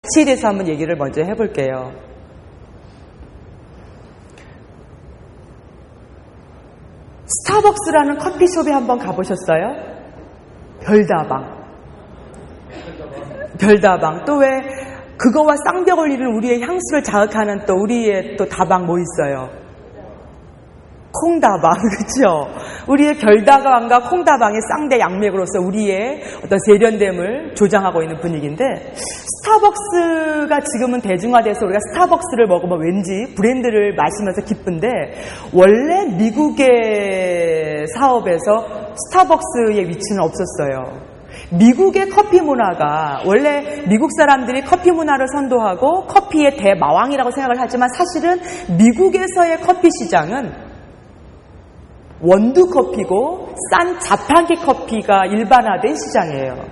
가치에 대해서 한번 얘기를 먼저 해볼게요. 스타벅스라는 커피숍에 한번 가보셨어요? 별다방. 또 왜 그거와 쌍벽을 이루는 우리의 향수를 자극하는 또 우리의 또 다방 뭐 있어요? 콩다방, 그렇죠? 우리의 별다방과 콩다방의 쌍대 양맥으로서 우리의 어떤 세련됨을 조장하고 있는 분위기인데, 스타벅스가 지금은 대중화돼서 우리가 스타벅스를 먹으면 왠지 브랜드를 마시면서 기쁜데, 원래 미국의 사업에서 스타벅스의 위치는 없었어요. 미국의 커피 문화가, 원래 미국 사람들이 커피 문화를 선도하고 커피의 대마왕이라고 생각을 하지만, 사실은 미국에서의 커피 시장은 원두 커피고 싼 자판기 커피가 일반화된 시장이에요.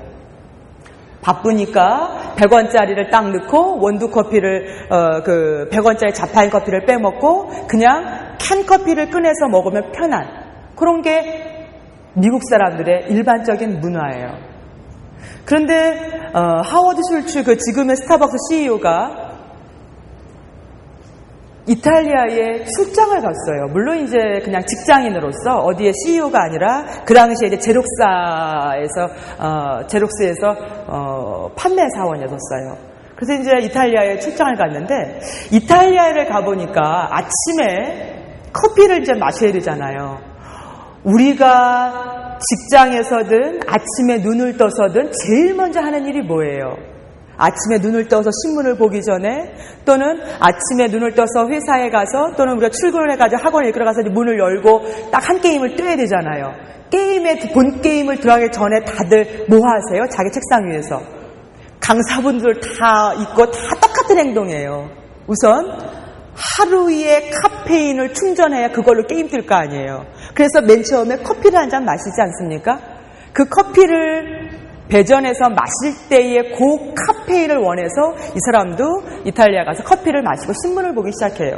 바쁘니까 100원짜리를 딱 넣고 원두 커피를 100원짜리 자판기 커피를 빼먹고 그냥 캔 커피를 꺼내서 먹으면 편한, 그런 게 미국 사람들의 일반적인 문화예요. 그런데 하워드 슐츠, 지금의 스타벅스 CEO가 이탈리아에 출장을 갔어요. 물론 이제 그냥 직장인으로서 어디에 CEO가 아니라 그 당시에 이제 제록스에서 판매 사원이었어요. 그래서 이제 이탈리아에 출장을 갔는데, 이탈리아를 가보니까 아침에 커피를 이제 마셔야 되잖아요. 우리가 직장에서든 아침에 눈을 떠서든 제일 먼저 하는 일이 뭐예요? 아침에 눈을 떠서 신문을 보기 전에, 또는 아침에 눈을 떠서 회사에 가서, 또는 우리가 출근을 해가지고 학원에 들어가서 문을 열고 딱 한 게임을 뛰어야 되잖아요. 본 게임을 들어가기 전에 다들 뭐 하세요? 자기 책상 위에서. 강사분들 다 있고 다 똑같은 행동이에요. 우선 하루의 카페인을 충전해야 그걸로 게임 뛸 거 아니에요. 그래서 맨 처음에 커피를 한 잔 마시지 않습니까? 그 커피를 배전해서 마실 때의 그 카페인을 원해서 이 사람도 이탈리아 가서 커피를 마시고 신문을 보기 시작해요.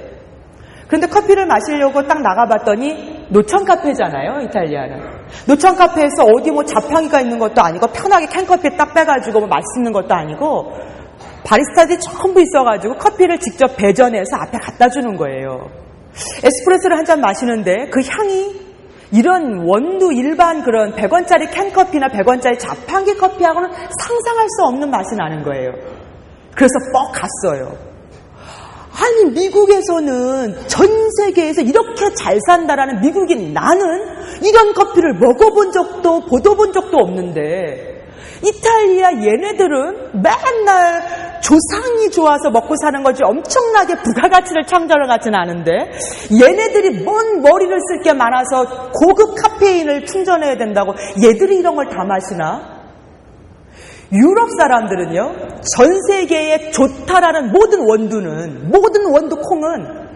그런데 커피를 마시려고 딱 나가봤더니 노천 카페잖아요, 이탈리아는. 노천 카페에서 어디 뭐 자판기가 있는 것도 아니고 편하게 캔커피 딱 빼가지고 뭐 맛있는 것도 아니고 바리스타들이 전부 있어가지고 커피를 직접 배전해서 앞에 갖다 주는 거예요. 에스프레소를 한 잔 마시는데 그 향이 이런 원두 일반 그런 100원짜리 캔커피나 100원짜리 자판기 커피하고는 상상할 수 없는 맛이 나는 거예요. 그래서 뻑 갔어요. 아니, 미국에서는 전 세계에서 이렇게 잘 산다라는 미국인 나는 이런 커피를 먹어본 적도 보도본 적도 없는데, 이탈리아 얘네들은 맨날 조상이 좋아서 먹고 사는 거지 엄청나게 부가가치를 창조하지는 않은데, 얘네들이 뭔 머리를 쓸 게 많아서 고급 카페인을 충전해야 된다고 얘들이 이런 걸 다 마시나? 유럽 사람들은요, 전 세계에 좋다라는 모든 원두 콩은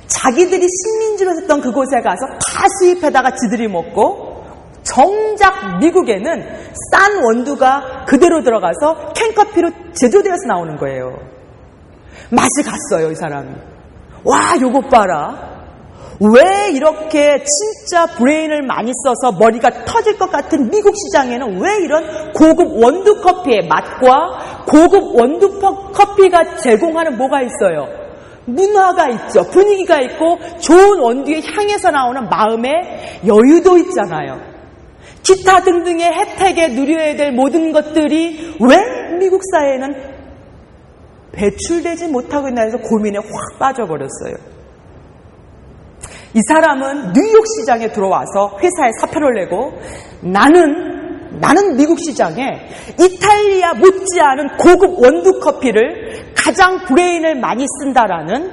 자기들이 식민지로 했던 그곳에 가서 다 수입해다가 지들이 먹고, 정작 미국에는 싼 원두가 그대로 들어가서 캔커피로 제조되어서 나오는 거예요. 맛이 갔어요, 이 사람이. 와, 요것 봐라. 왜 이렇게 진짜 브레인을 많이 써서 머리가 터질 것 같은 미국 시장에는 왜 이런 고급 원두 커피의 맛과 고급 원두 커피가 제공하는 뭐가 있어요? 문화가 있죠. 분위기가 있고 좋은 원두의 향에서 나오는 마음의 여유도 있잖아요. 기타 등등의 혜택에 누려야 될 모든 것들이 왜 미국 사회에는 배출되지 못하고 있나 해서 고민에 확 빠져버렸어요. 이 사람은 뉴욕 시장에 들어와서 회사에 사표를 내고 나는 미국 시장에 이탈리아 못지않은 고급 원두 커피를 가장 브레인을 많이 쓴다라는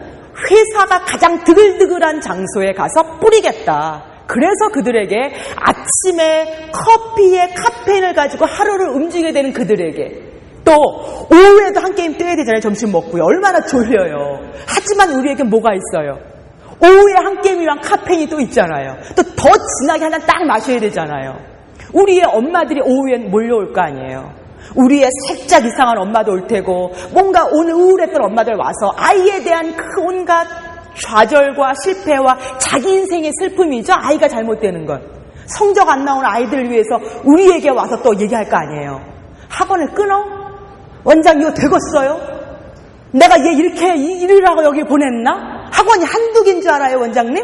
회사가 가장 드글드글한 장소에 가서 뿌리겠다. 그래서 그들에게 아침에 커피에 카페인을 가지고 하루를 움직이게 되는 그들에게, 또 오후에도 한 게임 뛰어야 되잖아요. 점심 먹고요. 얼마나 졸려요. 하지만 우리에게 뭐가 있어요? 오후에 한 게임이랑 카페인이 또 있잖아요. 또 더 진하게 하나 딱 마셔야 되잖아요. 우리의 엄마들이 오후엔 몰려올 거 아니에요. 우리의 살짝 이상한 엄마도 올 테고, 뭔가 오늘 우울했던 엄마들 와서 아이에 대한 그 온갖 좌절과 실패와 자기 인생의 슬픔이죠. 아이가 잘못되는 건. 성적 안 나오는 아이들을 위해서 우리에게 와서 또 얘기할 거 아니에요. 학원을 끊어? 원장 이거 되겠어요? 내가 얘 이렇게 일을 하고 여기 보냈나? 학원이 한두 개인 줄 알아요, 원장님?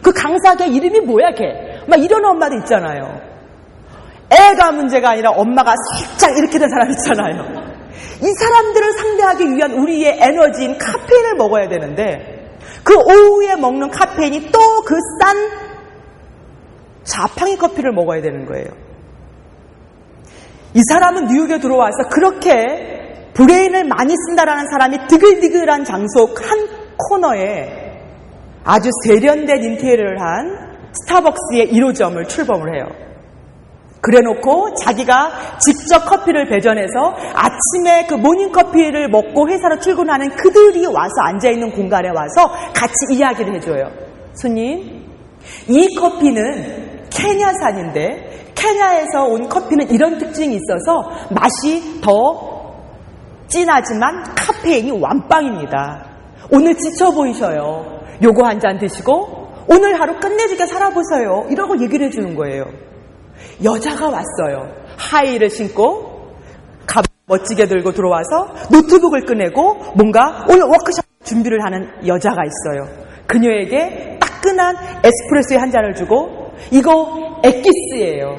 그 강사 걔 이름이 뭐야, 걔? 막 이런 엄마도 있잖아요. 애가 문제가 아니라 엄마가 살짝 이렇게 된 사람 있잖아요. 이 사람들을 상대하기 위한 우리의 에너지인 카페인을 먹어야 되는데 그 오후에 먹는 카페인이 또 그 싼 자판기 커피를 먹어야 되는 거예요. 이 사람은 뉴욕에 들어와서 그렇게 브레인을 많이 쓴다라는 사람이 디글디글한 장소 한 코너에 아주 세련된 인테리어를 한 스타벅스의 1호점을 출범을 해요. 그래놓고 자기가 직접 커피를 배전해서 아침에 그 모닝커피를 먹고 회사로 출근하는 그들이 와서 앉아있는 공간에 와서 같이 이야기를 해줘요. 손님, 이 커피는 케냐산인데 케냐에서 온 커피는 이런 특징이 있어서 맛이 더 진하지만 카페인이 완빵입니다. 오늘 지쳐 보이셔요. 요거 한 잔 드시고 오늘 하루 끝내주게 살아보세요. 이러고 얘기를 해주는 거예요. 여자가 왔어요. 하이힐을 신고 가방 멋지게 들고 들어와서 노트북을 꺼내고 뭔가 오늘 워크숍 준비를 하는 여자가 있어요. 그녀에게 따끈한 에스프레소의 한 잔을 주고 이거 엑기스예요.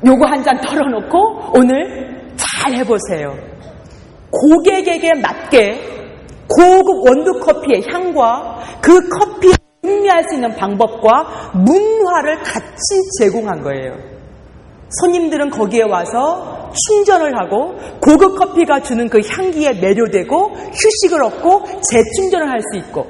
요거 한 잔 털어놓고 오늘 잘 해보세요. 고객에게 맞게 고급 원두커피의 향과 그 커피에 음미할 수 있는 방법과 문화를 같이 제공한 거예요. 손님들은 거기에 와서 충전을 하고 고급 커피가 주는 그 향기에 매료되고 휴식을 얻고 재충전을 할 수 있고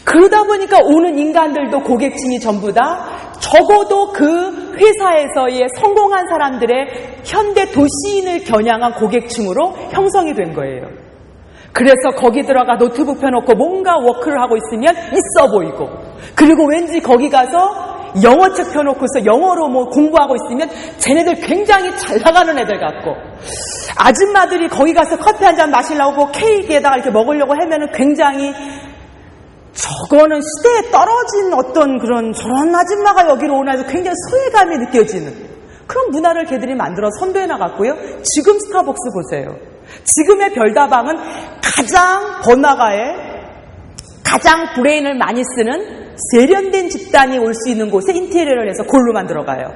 그러다 보니까 오는 인간들도 고객층이 전부 다 적어도 그 회사에서의 성공한 사람들의 현대 도시인을 겨냥한 고객층으로 형성이 된 거예요. 그래서 거기 들어가 노트북 펴놓고 뭔가 워크를 하고 있으면 있어 보이고 그리고 왠지 거기 가서 영어책 펴놓고서 영어로 뭐 공부하고 있으면 쟤네들 굉장히 잘 나가는 애들 같고 아줌마들이 거기 가서 커피 한 잔 마시려고 케이크에다가 이렇게 먹으려고 하면은 굉장히 저거는 시대에 떨어진 어떤 그런 저런 아줌마가 여기로 오나 해서 굉장히 소외감이 느껴지는 그런 문화를 걔들이 만들어 선도해 나갔고요. 지금 스타벅스 보세요. 지금의 별다방은 가장 번화가에 가장 브레인을 많이 쓰는 세련된 집단이 올 수 있는 곳에 인테리어를 해서 골로만 들어가요.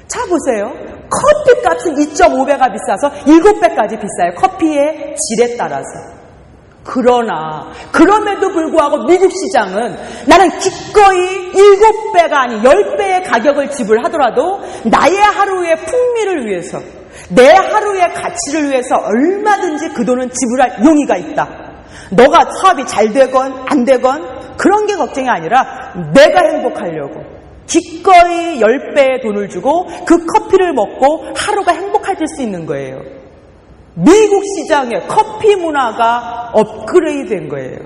자 보세요. 커피 값은 2.5배가 비싸서 7배까지 비싸요. 커피의 질에 따라서. 그러나 그럼에도 불구하고 미국 시장은 나는 기꺼이 7배가 아닌 10배의 가격을 지불하더라도 나의 하루의 풍미를 위해서 내 하루의 가치를 위해서 얼마든지 그 돈은 지불할 용의가 있다. 너가 사업이 잘 되건 안 되건 그런 게 걱정이 아니라 내가 행복하려고 기꺼이 10배의 돈을 주고 그 커피를 먹고 하루가 행복해질 수 있는 거예요. 미국 시장의 커피 문화가 업그레이드 된 거예요.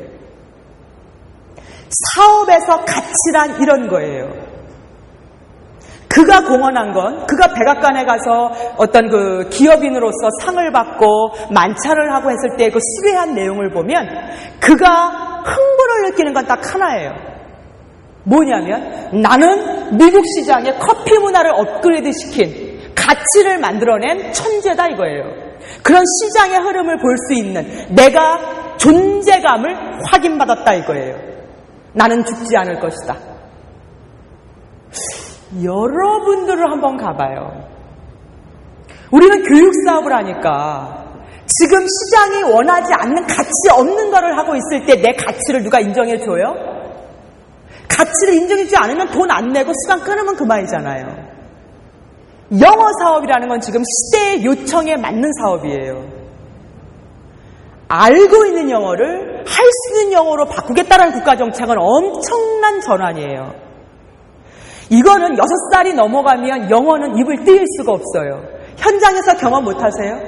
사업에서 가치란 이런 거예요. 그가 공헌한 건 그가 백악관에 가서 어떤 그 기업인으로서 상을 받고 만찬을 하고 했을 때 그 수배한 내용을 보면 그가 흥분을 느끼는 건 딱 하나예요. 뭐냐면 나는 미국 시장의 커피 문화를 업그레이드 시킨 가치를 만들어낸 천재다 이거예요. 그런 시장의 흐름을 볼 수 있는 내가 존재감을 확인받았다 이거예요. 나는 죽지 않을 것이다. 여러분들을 한번 가봐요. 우리는 교육 사업을 하니까 지금 시장이 원하지 않는 가치 없는 거를 하고 있을 때 내 가치를 누가 인정해줘요? 가치를 인정해주지 않으면 돈 안 내고 시간 끊으면 그만이잖아요. 영어 사업이라는 건 지금 시대의 요청에 맞는 사업이에요. 알고 있는 영어를 할 수 있는 영어로 바꾸겠다는 국가정책은 엄청난 전환이에요. 이거는 6살이 넘어가면 영어는 입을 띄울 수가 없어요. 현장에서 경험 못하세요?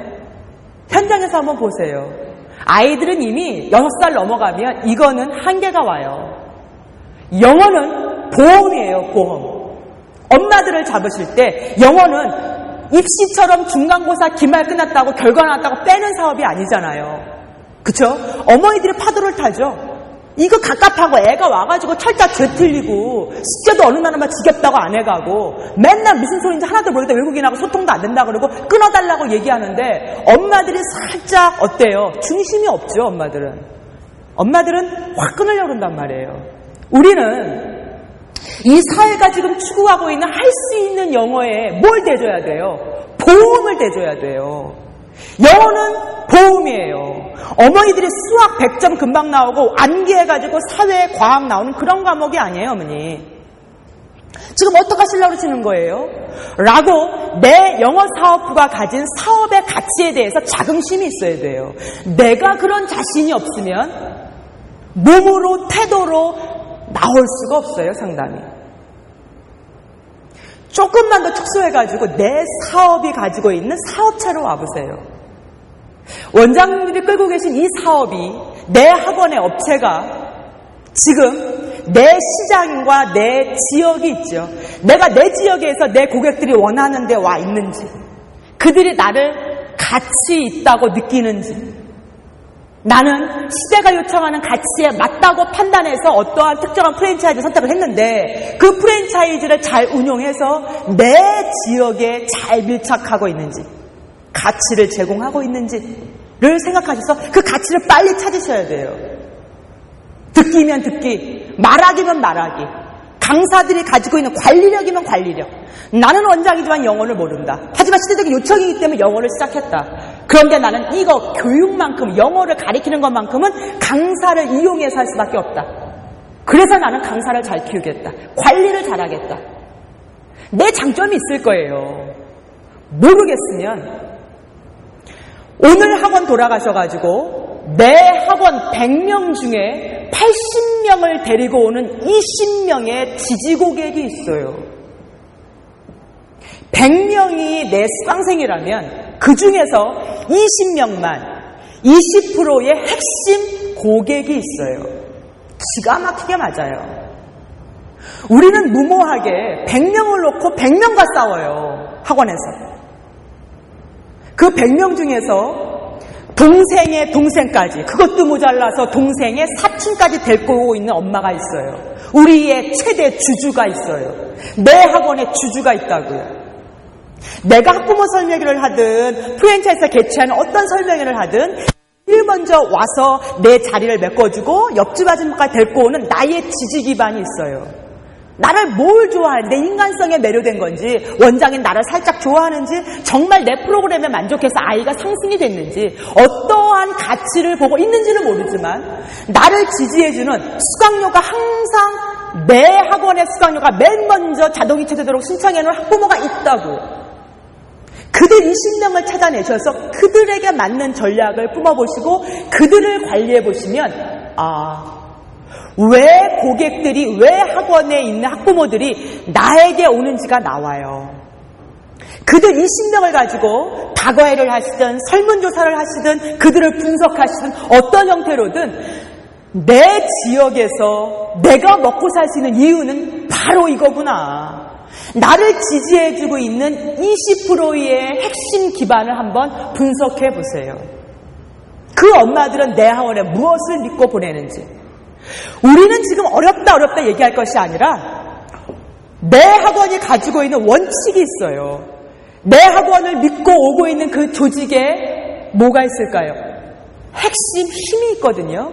현장에서 한번 보세요. 아이들은 이미 6살 넘어가면 이거는 한계가 와요. 영어는 보험이에요, 보험. 엄마들을 잡으실 때 영어는 입시처럼 중간고사 기말 끝났다고 결과 나왔다고 빼는 사업이 아니잖아요. 그쵸? 어머니들이 파도를 타죠. 이거 갑갑하고 애가 와가지고 철자 죄 틀리고 숙제도 어느 날은 막 지겹다고 안 해가고 맨날 무슨 소리인지 하나도 모르겠다 외국인하고 소통도 안 된다 그러고 끊어달라고 얘기하는데 엄마들이 살짝 어때요? 중심이 없죠. 엄마들은 확 끊으려고 그런단 말이에요. 우리는 이 사회가 지금 추구하고 있는 할 수 있는 영어에 뭘 대줘야 돼요? 보험을 대줘야 돼요. 영어는 보험이에요. 어머니들이 수학 100점 금방 나오고 암기해가지고 사회, 과학 나오는 그런 과목이 아니에요, 어머니. 지금 어떡하시려고 그러시는 거예요? 라고 내 영어 사업부가 가진 사업의 가치에 대해서 자긍심이 있어야 돼요. 내가 그런 자신이 없으면 몸으로, 태도로 나올 수가 없어요, 상담이. 조금만 더 축소해가지고 내 사업이 가지고 있는 사업체로 와보세요. 원장님들이 끌고 계신 이 사업이 내 학원의 업체가 지금 내 시장과 내 지역이 있죠. 내가 내 지역에서 내 고객들이 원하는 데 와 있는지, 그들이 나를 가치 있다고 느끼는지, 나는 시대가 요청하는 가치에 맞다고 판단해서 어떠한 특정한 프랜차이즈 선택을 했는데 그 프랜차이즈를 잘 운용해서 내 지역에 잘 밀착하고 있는지, 가치를 제공하고 있는지를 생각하셔서 그 가치를 빨리 찾으셔야 돼요. 듣기면 듣기, 말하기면 말하기, 강사들이 가지고 있는 관리력이면 관리력. 나는 원장이지만 영어를 모른다. 하지만 시대적인 요청이기 때문에 영어를 시작했다. 그런데 나는 이거 교육만큼, 영어를 가리키는 것만큼은 강사를 이용해서 할 수밖에 없다. 그래서 나는 강사를 잘 키우겠다. 관리를 잘하겠다. 내 장점이 있을 거예요. 모르겠으면 오늘 학원 돌아가셔가지고 내 학원 100명 중에 80명을 데리고 오는 20명의 지지고객이 있어요. 100명이 내 수강생이라면 그 중에서 20명만 20%의 핵심 고객이 있어요. 기가 막히게 맞아요. 우리는 무모하게 100명을 놓고 100명과 싸워요. 학원에서. 그 100명 중에서 동생의 동생까지, 그것도 모자라서 동생의 사촌까지 데리고 오고 있는 엄마가 있어요. 우리의 최대 주주가 있어요. 내 학원에 주주가 있다고요. 내가 학부모 설명회를 하든 프랜차이즈에서 개최하는 어떤 설명회를 하든 제일 먼저 와서 내 자리를 메꿔주고 옆집 아줌마까지 데리고 오는 나의 지지 기반이 있어요. 나를 뭘 좋아하는지, 내 인간성에 매료된 건지, 원장인 나를 살짝 좋아하는지, 정말 내 프로그램에 만족해서 아이가 상승이 됐는지, 어떠한 가치를 보고 있는지는 모르지만 나를 지지해주는 수강료가 항상 내 학원의 수강료가 맨 먼저 자동이 체제도록 신청해놓은 학부모가 있다고. 그들 20명을 찾아내셔서 그들에게 맞는 전략을 뿜어보시고 그들을 관리해보시면 왜 고객들이, 왜 학원에 있는 학부모들이 나에게 오는지가 나와요. 그들 20명을 가지고 다과회를 하시든 설문조사를 하시든 그들을 분석하시든 어떤 형태로든 내 지역에서 내가 먹고 살 수 있는 이유는 바로 이거구나. 나를 지지해주고 있는 20%의 핵심 기반을 한번 분석해 보세요. 그 엄마들은 내 학원에 무엇을 믿고 보내는지. 우리는 지금 어렵다 얘기할 것이 아니라 내 학원이 가지고 있는 원칙이 있어요. 내 학원을 믿고 오고 있는 그 조직에 뭐가 있을까요? 핵심 힘이 있거든요.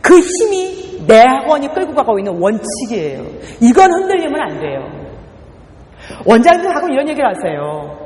그 힘이 내 학원이 끌고 가고 있는 원칙이에요. 이건 흔들리면 안 돼요. 원장님들하고 이런 얘기를 하세요.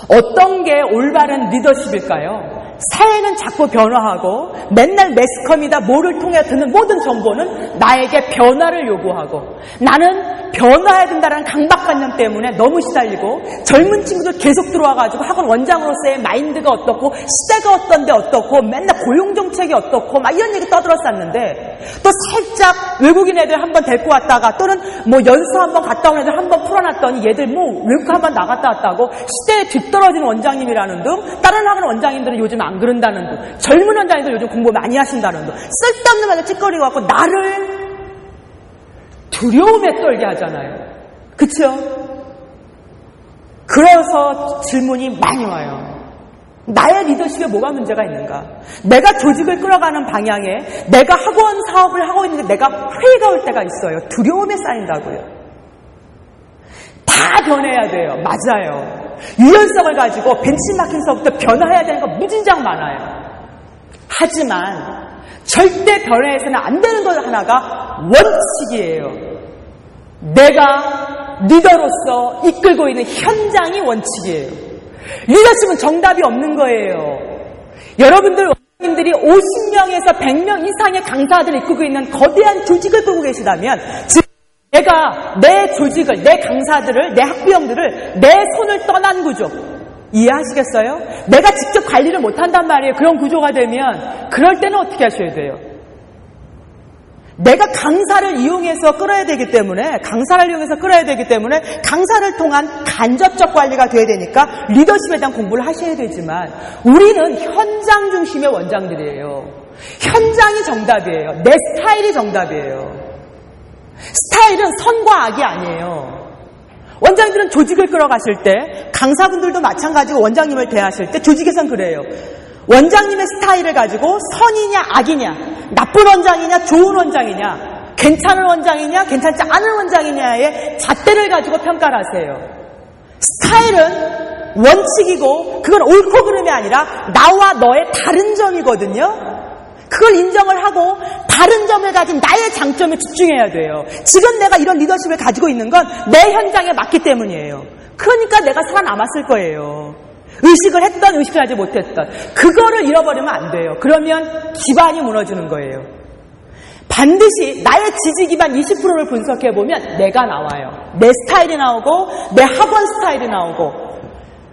어떤 게 올바른 리더십일까요? 사회는 자꾸 변화하고 맨날 매스컴이다 뭐를 통해 듣는 모든 정보는 나에게 변화를 요구하고 나는 변화해야 된다는 강박관념 때문에 너무 시달리고 젊은 친구들 계속 들어와가지고 학원 원장으로서의 마인드가 어떻고 시대가 어떤데 어떻고 맨날 고용정책이 어떻고 막 이런 얘기 떠들었었는데 또 살짝 외국인 애들 한번 데리고 왔다가 또는 뭐 연수 한번 갔다 온 애들 한번 풀어놨더니 얘들 뭐 외국 한번 나갔다 왔다고 시대에 뒤떨어지는 원장님이라는 둥 다른 학원 원장님들은 요즘 안 그런다는 둥 젊은 원장님들 요즘 공부 많이 하신다는 둥 쓸데없는 말을 찌꺼리고 갖고 나를 두려움에 떨게 하잖아요. 그쵸? 그래서 질문이 많이 와요. 나의 리더십에 뭐가 문제가 있는가? 내가 조직을 끌어가는 방향에 내가 학원 사업을 하고 있는데 내가 회의가 올 때가 있어요. 두려움에 쌓인다고요. 다 변해야 돼요. 맞아요. 유연성을 가지고 벤치마킹서부터 변화해야 되는 거 무진장 많아요. 하지만 절대 변화해서는 안 되는 것 하나가 원칙이에요. 내가 리더로서 이끌고 있는 현장이 원칙이에요. 리더십은 정답이 없는 거예요. 여러분들 원장님들이 50명에서 100명 이상의 강사들을 이끌고 있는 거대한 조직을 끌고 계시다면 지금 내가 내 조직을, 내 강사들을, 내 학부형들을 내 손을 떠난 구조 이해하시겠어요? 내가 직접 관리를 못한단 말이에요. 그런 구조가 되면 그럴 때는 어떻게 하셔야 돼요? 내가 강사를 이용해서 끌어야 되기 때문에 강사를 통한 간접적 관리가 돼야 되니까 리더십에 대한 공부를 하셔야 되지만 우리는 현장 중심의 원장들이에요. 현장이 정답이에요. 내 스타일이 정답이에요. 스타일은 선과 악이 아니에요. 원장님들은 조직을 끌어가실 때 강사분들도 마찬가지고 원장님을 대하실 때 조직에선 그래요. 원장님의 스타일을 가지고 선이냐 악이냐, 나쁜 원장이냐 좋은 원장이냐, 괜찮은 원장이냐 괜찮지 않은 원장이냐의 잣대를 가지고 평가를 하세요. 스타일은 원칙이고 그건 옳고 그름이 아니라 나와 너의 다른 점이거든요. 그걸 인정을 하고 다른 점을 가진 나의 장점에 집중해야 돼요. 지금 내가 이런 리더십을 가지고 있는 건 내 현장에 맞기 때문이에요. 그러니까 내가 살아남았을 거예요. 의식을 했던 의식을 하지 못했던 그거를 잃어버리면 안 돼요. 그러면 기반이 무너지는 거예요. 반드시 나의 지지 기반 20%를 분석해보면 내가 나와요. 내 스타일이 나오고 내 학원 스타일이 나오고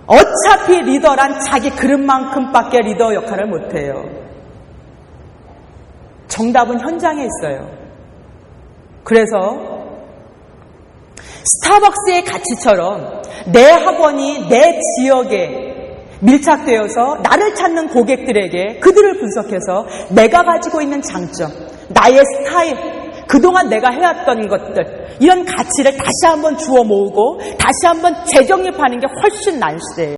어차피 리더란 자기 그릇만큼밖에 리더 역할을 못해요. 정답은 현장에 있어요. 그래서 스타벅스의 가치처럼 내 학원이 내 지역에 밀착되어서 나를 찾는 고객들에게 그들을 분석해서 내가 가지고 있는 장점, 나의 스타일, 그동안 내가 해왔던 것들 이런 가치를 다시 한번 주워 모으고 다시 한번 재정립하는 게 훨씬 난 시대예요.